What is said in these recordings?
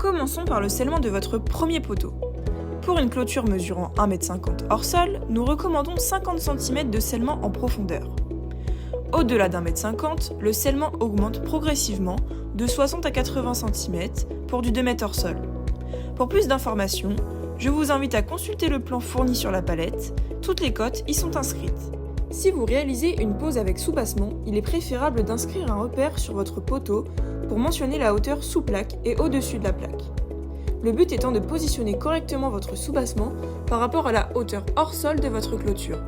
Commençons par le scellement de votre premier poteau. Pour une clôture mesurant 1,50 m hors sol, nous recommandons 50 cm de scellement en profondeur. Au-delà d'1,50 m, le scellement augmente progressivement de 60 à 80 cm pour du 2 m hors sol. Pour plus d'informations, je vous invite à consulter le plan fourni sur la palette, toutes les cotes y sont inscrites. Si vous réalisez une pose avec soubassement, il est préférable d'inscrire un repère sur votre poteau pour mentionner la hauteur sous plaque et au-dessus de la plaque. Le but étant de positionner correctement votre soubassement par rapport à la hauteur hors sol de votre clôture.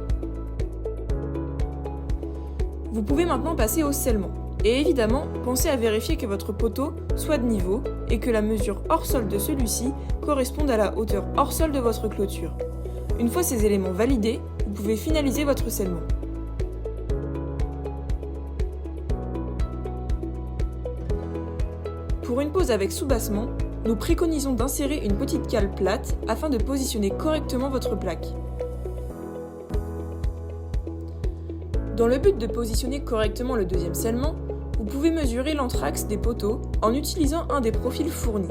Vous pouvez maintenant passer au scellement. Et évidemment, pensez à vérifier que votre poteau soit de niveau et que la mesure hors sol de celui-ci corresponde à la hauteur hors sol de votre clôture. Une fois ces éléments validés, vous pouvez finaliser votre scellement. Pour une pose avec soubassement, nous préconisons d'insérer une petite cale plate afin de positionner correctement votre plaque. Dans le but de positionner correctement le deuxième scellement, vous pouvez mesurer l'anthrax des poteaux en utilisant un des profils fournis.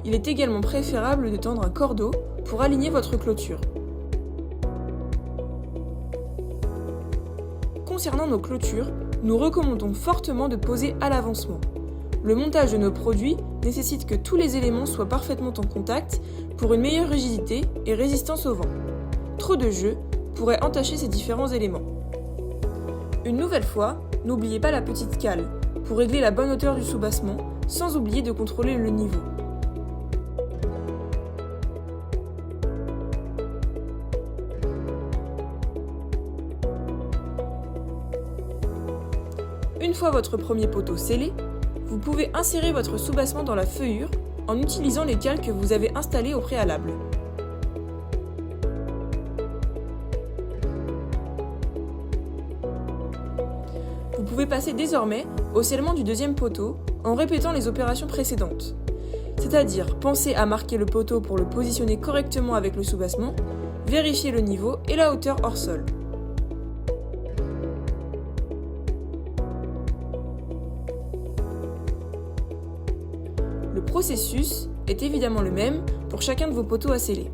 Il est également préférable de tendre un cordeau pour aligner votre clôture. Concernant nos clôtures, nous recommandons fortement de poser à l'avancement. Le montage de nos produits nécessite que tous les éléments soient parfaitement en contact pour une meilleure rigidité et résistance au vent. Trop de jeu pourrait entacher ces différents éléments. Une nouvelle fois, n'oubliez pas la petite cale pour régler la bonne hauteur du soubassement sans oublier de contrôler le niveau. Une fois votre premier poteau scellé, vous pouvez insérer votre soubassement dans la feuillure en utilisant les cales que vous avez installées au préalable. Vous pouvez passer désormais au scellement du deuxième poteau en répétant les opérations précédentes. C'est-à-dire penser à marquer le poteau pour le positionner correctement avec le soubassement, vérifier le niveau et la hauteur hors sol. Le processus est évidemment le même pour chacun de vos poteaux à sceller.